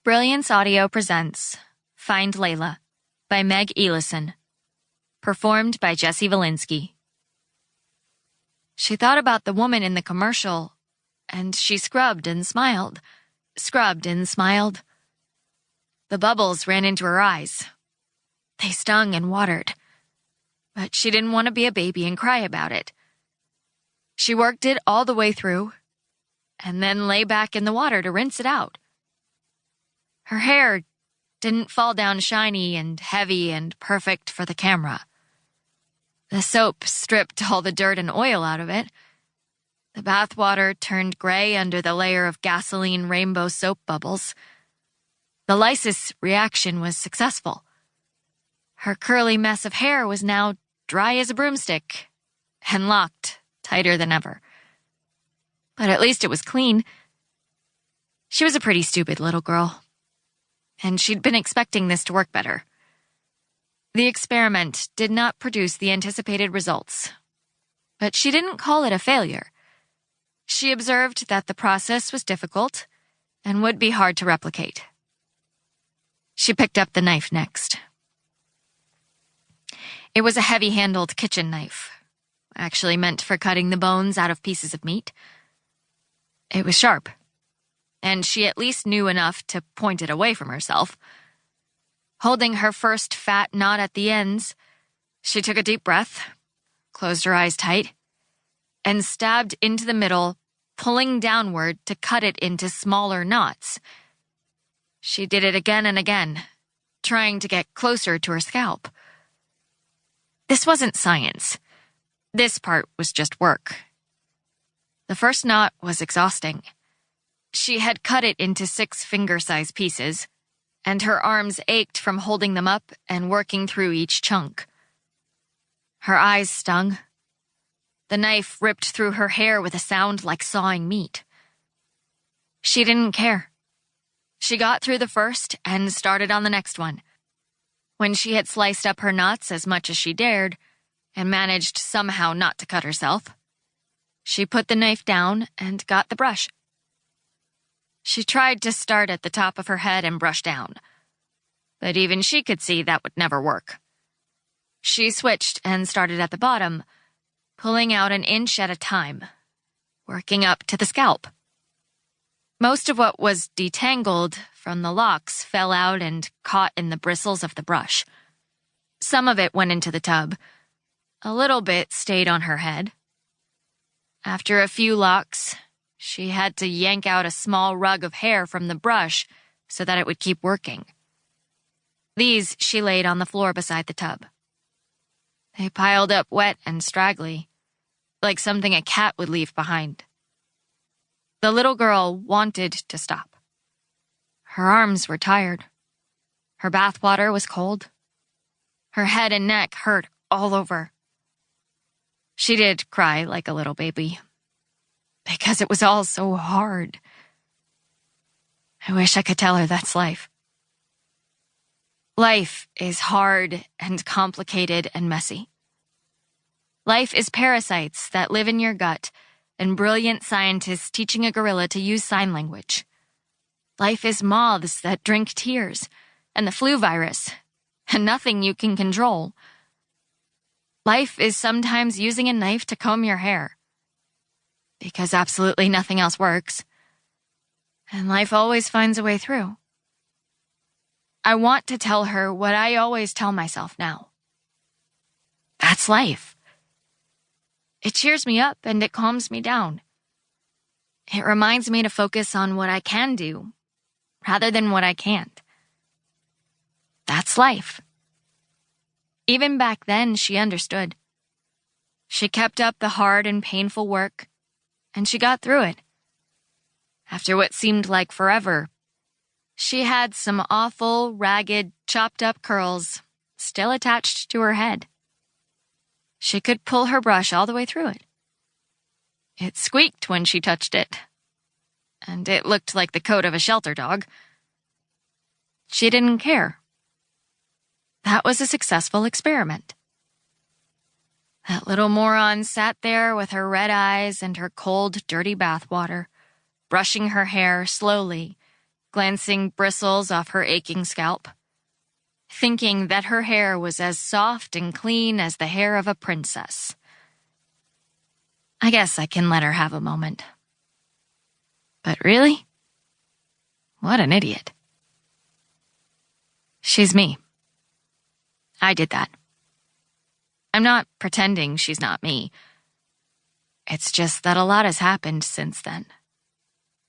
Brilliance Audio presents Find Layla by Meg Elison. Performed by Jesse Valinsky. She thought about the woman in the commercial, and she scrubbed and smiled. The bubbles ran into her eyes. They stung and watered. But she didn't want to be a baby and cry about it. She worked it all the way through, and then lay back in the water to rinse it out. Her hair didn't fall down shiny and heavy and perfect for the camera. The soap stripped all the dirt and oil out of it. The bathwater turned gray under the layer of gasoline rainbow soap bubbles. The lysis reaction was successful. Her curly mess of hair was now dry as a broomstick and locked tighter than ever. But at least it was clean. She was a pretty stupid little girl, and she'd been expecting this to work better. The experiment did not produce the anticipated results, but she didn't call it a failure. She observed that the process was difficult and would be hard to replicate. She picked up the knife next. It was a heavy-handled kitchen knife, actually meant for cutting the bones out of pieces of meat. It was sharp, and she at least knew enough to point it away from herself. Holding her first fat knot at the ends, she took a deep breath, closed her eyes tight, and stabbed into the middle, pulling downward to cut it into smaller knots. She did it again and again, trying to get closer to her scalp. This wasn't science. This part was just work. The first knot was exhausting. She had cut it into 6 finger-sized pieces, and her arms ached from holding them up and working through each chunk. Her eyes stung. The knife ripped through her hair with a sound like sawing meat. She didn't care. She got through the first and started on the next one. When she had sliced up her knots as much as she dared, and managed somehow not to cut herself, she put the knife down and got the brush. She tried to start at the top of her head and brush down, but even she could see that would never work. She switched and started at the bottom, pulling out an inch at a time, working up to the scalp. Most of what was detangled from the locks fell out and caught in the bristles of the brush. Some of it went into the tub. A little bit stayed on her head. After a few locks, she had to yank out a small rug of hair from the brush so that it would keep working. These she laid on the floor beside the tub. They piled up wet and straggly, like something a cat would leave behind. The little girl wanted to stop. Her arms were tired. Her bathwater was cold. Her head and neck hurt all over. She did cry like a little baby, because it was all so hard. I wish I could tell her that's life. Life is hard and complicated and messy. Life is parasites that live in your gut and brilliant scientists teaching a gorilla to use sign language. Life is moths that drink tears and the flu virus and nothing you can control. Life is sometimes using a knife to comb your hair, because absolutely nothing else works, and life always finds a way through. I want to tell her what I always tell myself now. That's life. It cheers me up and it calms me down. It reminds me to focus on what I can do, rather than what I can't. That's life. Even back then, she understood. She kept up the hard and painful work, and she got through it. After what seemed like forever, she had some awful, ragged, chopped-up curls still attached to her head. She could pull her brush all the way through it. It squeaked when she touched it, and it looked like the coat of a shelter dog. She didn't care. That was a successful experiment. That little moron sat there with her red eyes and her cold, dirty bathwater, brushing her hair slowly glancing bristles off her aching scalp, thinking that her hair was as soft and clean as the hair of a princess. I guess I can let her have a moment. But really? What an idiot. She's me. I did that. I'm not pretending she's not me. It's just that a lot has happened since then.